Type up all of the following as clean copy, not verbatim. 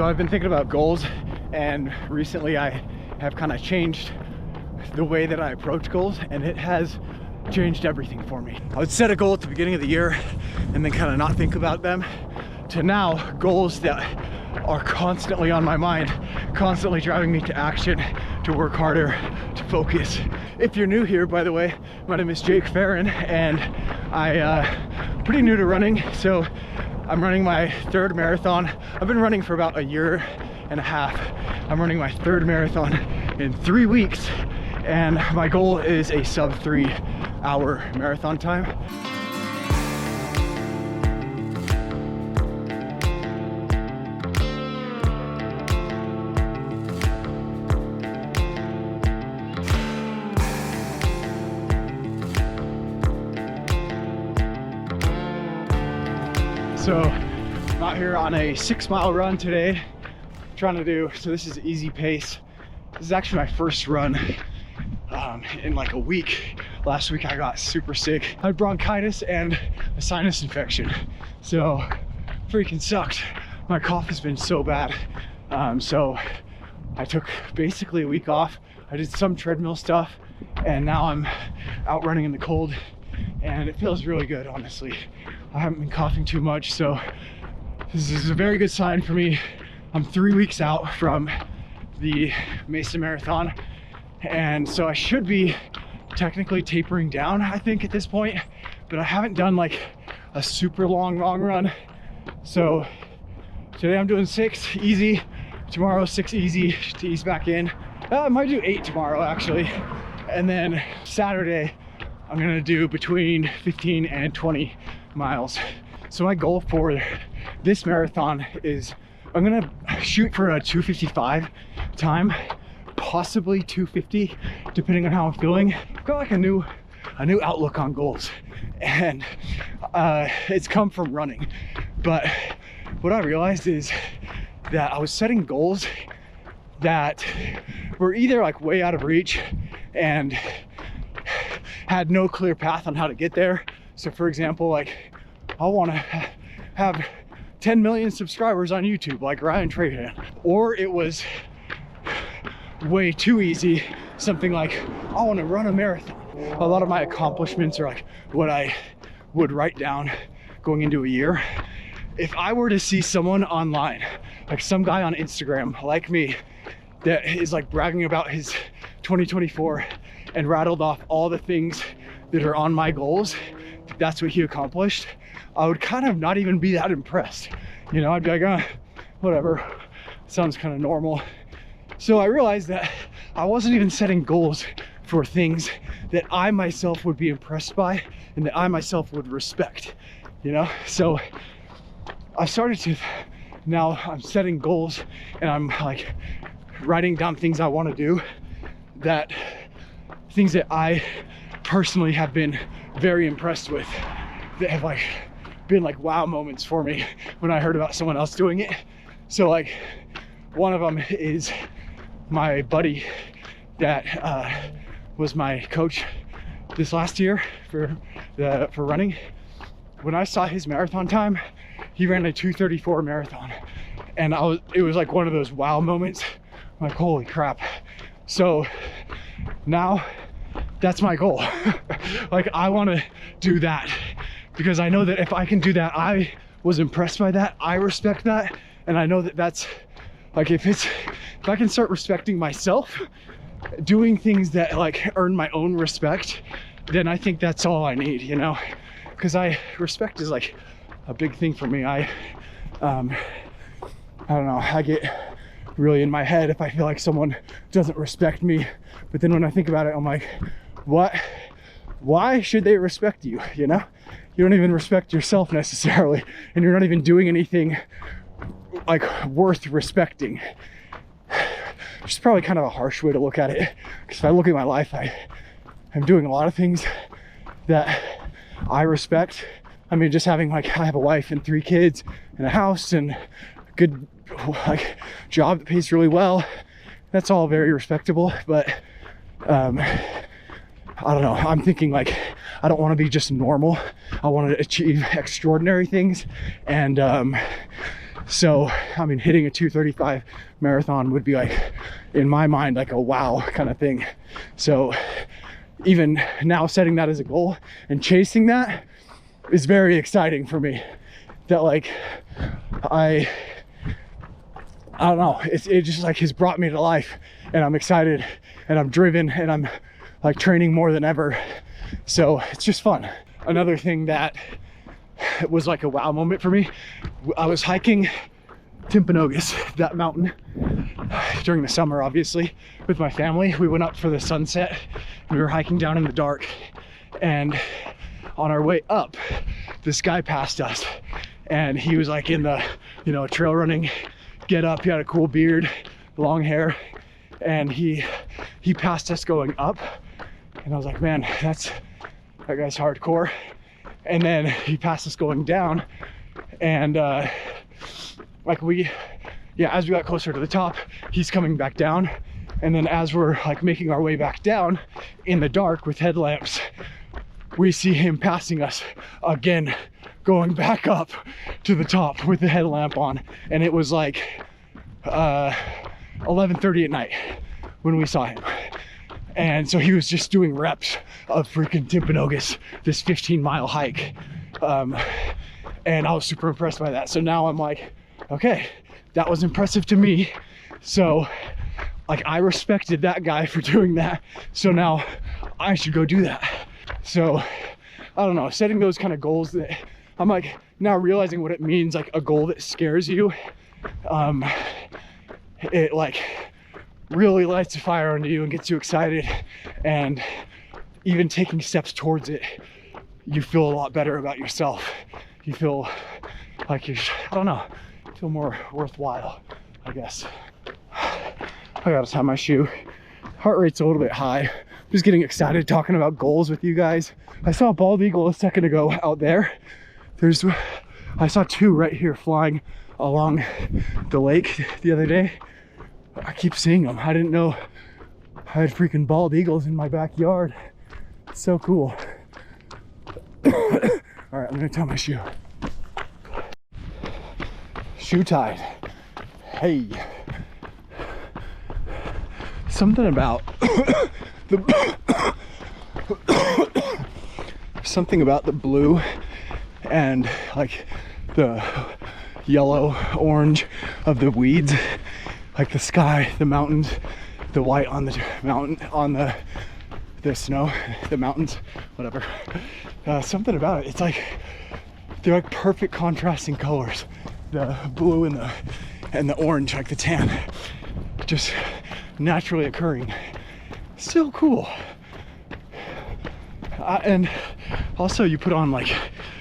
So I've been thinking about goals, and recently I have kind of changed the way that I approach goals, and it has changed everything for me. I would set a goal at the beginning of the year and then kind of not think about them, to now goals that are constantly on my mind, constantly driving me to action, to work harder, to focus. If you're new here, by the way, my name is Jake Farron, and I'm pretty new to running, so I'm running my third marathon. I've been running for about a year and a half. I'm running my third marathon in 3 weeks, and my goal is a sub 3 hour marathon time. So I'm out here on a 6-mile run today, trying to do, so this is easy pace. This is actually my first run in like a week. Last week I got super sick. I had bronchitis and a sinus infection, so freaking sucked. My cough has been so bad. So I took basically a week off. I did some treadmill stuff, and now I'm out running in the cold, and it feels really good, honestly. I haven't been coughing too much, so this is a very good sign for me. I'm 3 weeks out from the Mesa Marathon, and so I should be technically tapering down, I think, at this point, but I haven't done like a super long run. So today I'm doing 6 easy, tomorrow 6 easy to ease back in. I might do 8 tomorrow actually, and then Saturday I'm gonna do between 15 and 20 miles. So my goal for this marathon is I'm gonna shoot for a 2:55 time, possibly 2:50, depending on how I'm feeling. I've got like a new outlook on goals, and it's come from running. But what I realized is that I was setting goals that were either like way out of reach and had no clear path on how to get there. So for example, like I want to have 10 million subscribers on YouTube like Ryan Trahan, or it was way too easy, something like I want to run a marathon. A lot of my accomplishments are like what I would write down going into a year. If I were to see someone online, like some guy on Instagram like me, that is like bragging about his 2024 and rattled off all the things that are on my goals, that's what he accomplished, I would kind of not even be that impressed. You know, I'd be like, whatever, sounds kind of normal. So I realized that I wasn't even setting goals for things that I myself would be impressed by and that I myself would respect, you know? So I started to, now I'm setting goals and I'm like writing down things I want to do, that things that I personally have been very impressed with, that have like been like wow moments for me when I heard about someone else doing it. So like one of them is my buddy that was my coach this last year for running. When I saw his marathon time, he ran a 2:34 marathon, and it was like one of those wow moments. I'm like, holy crap. So now that's my goal. Like I want to do that, because I know that if I can do that, I was impressed by that, I respect that, and I know that that's like, if I can start respecting myself, doing things that like earn my own respect, then I think that's all I need, you know? Because respect is like a big thing for me. I don't know, I get really in my head if I feel like someone doesn't respect me, but then when I think about it, I'm like, why should they respect you? You know, you don't even respect yourself necessarily, and you're not even doing anything like worth respecting. Which is probably kind of a harsh way to look at it, because if I look at my life, I'm doing a lot of things that I respect. I mean, just having like, I have a wife and 3 kids and a house and a good like job that pays really well. That's all very respectable, but I don't know, I'm thinking like, I don't want to be just normal. I want to achieve extraordinary things. And So, I mean, hitting a 2:35 marathon would be like, in my mind, like a wow kind of thing. So even now setting that as a goal and chasing that is very exciting for me. That like, I don't know, it just like has brought me to life, and I'm excited and I'm driven and I'm like training more than ever. So it's just fun. Another thing that was like a wow moment for me, I was hiking Timpanogos, that mountain, during the summer, obviously, with my family. We went up for the sunset. We were hiking down in the dark, and on our way up, this guy passed us, and he was like in the, you know, trail running get up. He had a cool beard, long hair, and he passed us going up, and I was like, man, that guy's hardcore. And then he passed us going down, and like as we got closer to the top, he's coming back down, and then as we're like making our way back down in the dark with headlamps, we see him passing us again, going back up to the top with the headlamp on. And it was like 11:30 at night when we saw him. And so he was just doing reps of freaking Timpanogos, this 15-mile hike. And I was super impressed by that. So now I'm like, okay, that was impressive to me. So like, I respected that guy for doing that. So now I should go do that. So I don't know, setting those kind of goals that I'm like now realizing what it means, like a goal that scares you. It like really lights a fire under you and gets you excited, and even taking steps towards it, you feel a lot better about yourself. You feel like I don't know, feel more worthwhile, I guess. I gotta tie my shoe. Heart rate's a little bit high. I'm just getting excited talking about goals with you guys. I saw a bald eagle a second ago out there. I saw two right here flying along the lake the other day. I keep seeing them. I didn't know I had freaking bald eagles in my backyard. It's so cool. All right, I'm gonna tie my shoe. Shoe tied. Hey. Something about something about the blue and like the yellow, orange of the weeds, like the sky, the mountains, the white on the mountain, on the snow, the mountains, whatever. Something about it. It's like they're like perfect contrasting colors. The blue and the orange, like the tan, just naturally occurring. Still cool. And also you put on like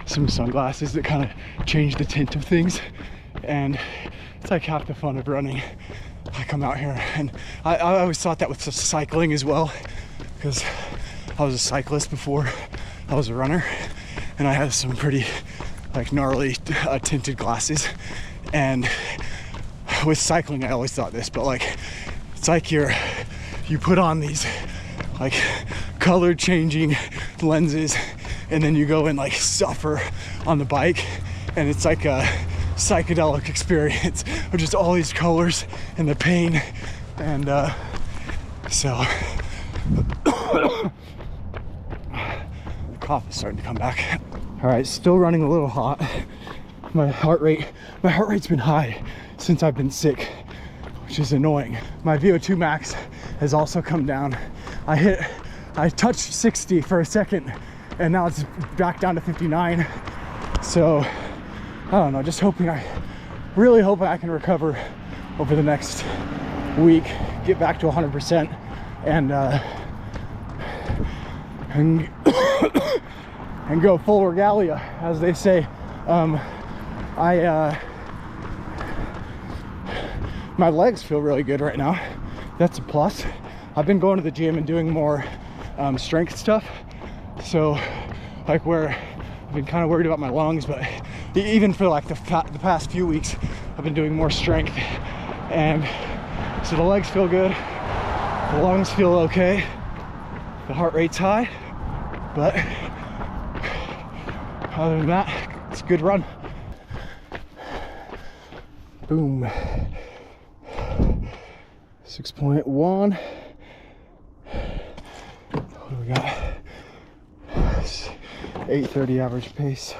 some sunglasses that kind of change the tint of things, and it's like half the fun of running. I come out here, and I always thought that with cycling as well, because I was a cyclist before I was a runner, and I had some pretty like gnarly tinted glasses. And with cycling I always thought this, but like it's like you put on these like color changing lenses, and then you go and like suffer on the bike, and it's like a psychedelic experience of just all these colors and the pain. And so the cough is starting to come back. All right, still running a little hot. My heart rate's been high since I've been sick, which is annoying. My VO2 max has also come down. I touched 60 for a second, and now it's back down to 59. So I don't know, just really hoping I can recover over the next week, get back to 100%, and go full regalia, as they say. My legs feel really good right now. That's a plus. I've been going to the gym and doing more strength stuff. So like where I've been kind of worried about my lungs, but even for like the past few weeks, I've been doing more strength. And so the legs feel good. The lungs feel okay. The heart rate's high, but other than that, it's a good run. Boom. 6.1. What do we got? 8:30 average pace.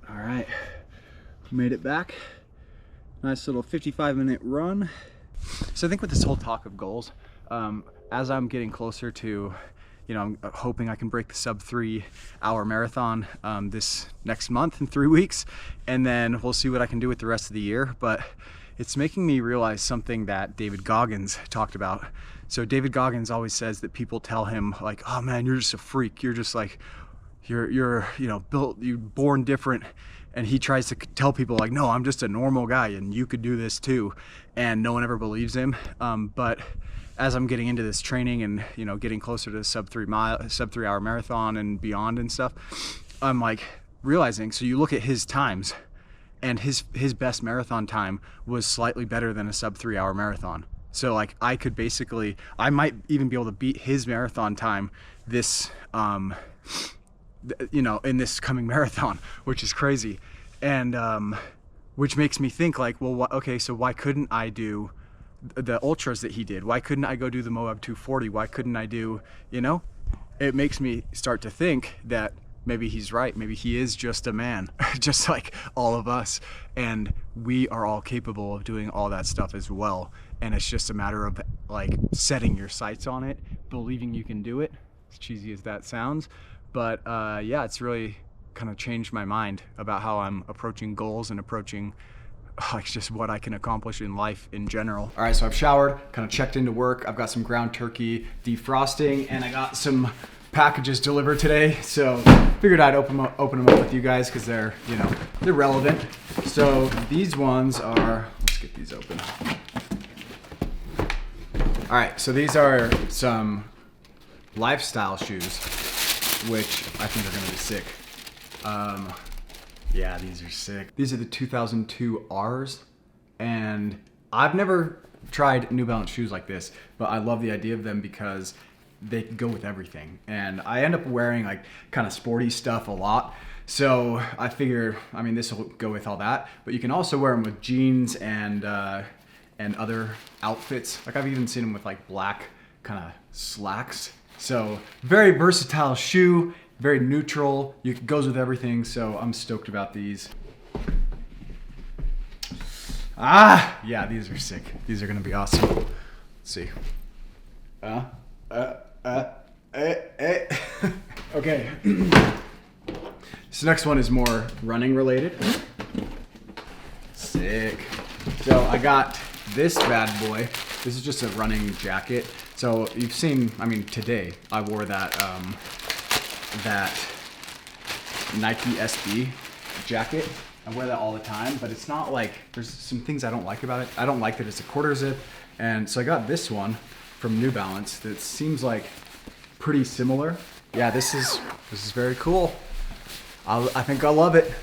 All right, made it back. Nice little 55-minute run. So I think with this whole talk of goals, as I'm getting closer to, I'm hoping I can break the sub 3 hour marathon this next month in 3 weeks, and then we'll see what I can do with the rest of the year. But it's making me realize something that David Goggins talked about. So David Goggins always says that people tell him like, oh man, you're just a freak. You're just like, you're built, you're born different. And he tries to tell people like, no, I'm just a normal guy and you could do this too. And no one ever believes him. But as I'm getting into this training and, getting closer to the sub 3 hour marathon and beyond and stuff, I'm like realizing, so you look at his times and his best marathon time was slightly better than a sub 3 hour marathon. So like I might even be able to beat his marathon time this, in this coming marathon, which is crazy. And which makes me think like, well, okay, so why couldn't I do the ultras that he did? Why couldn't I go do the Moab 240? Why couldn't I do, it makes me start to think that maybe he's right. Maybe he is just a man, just like all of us. And we are all capable of doing all that stuff as well. And it's just a matter of like setting your sights on it, believing you can do it, as cheesy as that sounds. But yeah, it's really kind of changed my mind about how I'm approaching goals and approaching like just what I can accomplish in life in general. All right, so I've showered, kind of checked into work. I've got some ground turkey defrosting, and I got some packages delivered today. So figured I'd open them up with you guys because they're, they're relevant. So these ones are, let's get these open. All right, so these are some lifestyle shoes, which I think are gonna be sick. Yeah, these are sick. These are the 2002 R's, and I've never tried New Balance shoes like this, but I love the idea of them because they go with everything. And I end up wearing like kind of sporty stuff a lot. So I figure, this will go with all that, but you can also wear them with jeans and other outfits. Like I've even seen them with like black kind of slacks. So very versatile shoe, very neutral. It goes with everything. So I'm stoked about these. Yeah, these are sick. These are gonna be awesome. Let's see. Okay. This next one is more running related. Sick. So I got this bad boy. This is just a running jacket. So you've seen, today I wore that Nike SB jacket. I wear that all the time, but it's not like, there's some things I don't like about it. I don't like that it's a quarter zip. And so I got this one from New Balance that seems like pretty similar. Yeah, this is very cool. I think I love it.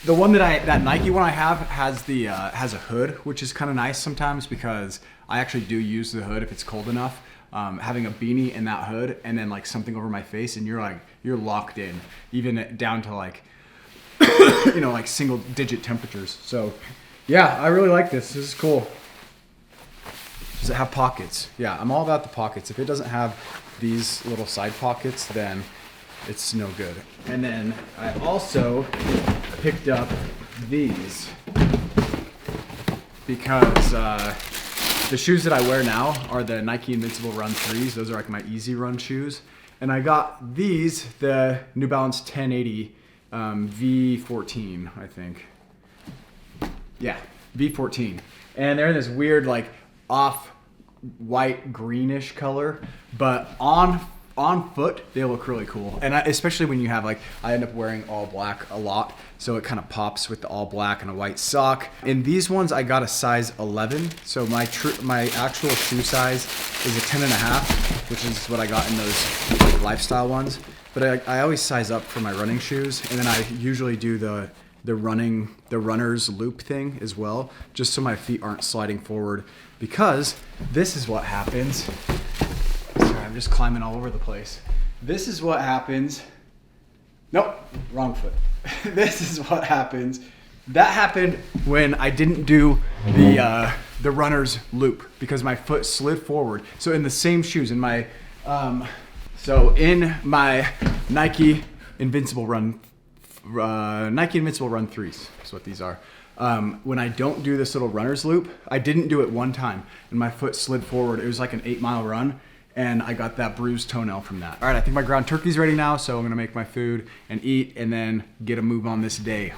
The one that Nike one I have has the has a hood, which is kind of nice sometimes because I actually do use the hood if it's cold enough. Having a beanie and that hood and then like something over my face and you're locked in, even down to like like single digit temperatures. So yeah, I really like this. This is cool. Does it have pockets? Yeah, I'm all about the pockets. If it doesn't have these little side pockets, then it's no good. And then I also picked up these because the shoes that I wear now are the Nike Invincible Run 3s. Those are like my easy run shoes. And I got these, the New Balance 1080 V14, I think. Yeah, V14. And they're in this weird like off white greenish color, but on foot they look really cool. And especially when you have like, I end up wearing all black a lot, so it kind of pops with the all black and a white sock. In these ones I got a size 11, so my actual shoe size is a 10.5, which is what I got in those like lifestyle ones. But I always size up for my running shoes, and then I usually do the runner's loop thing as well, just so my feet aren't sliding forward, because this is what happens. Sorry, I'm just climbing all over the place. This is what happens Nope, wrong foot. This is what happens. That happened when I didn't do the runner's loop because my foot slid forward. So in the same shoes, in my Nike Invincible Run 3s, that's what these are. When I don't do this little runner's loop, I didn't do it one time and my foot slid forward. It was like an 8-mile run and I got that bruised toenail from that. All right, I think my ground turkey's ready now, so I'm gonna make my food and eat and then get a move on this day.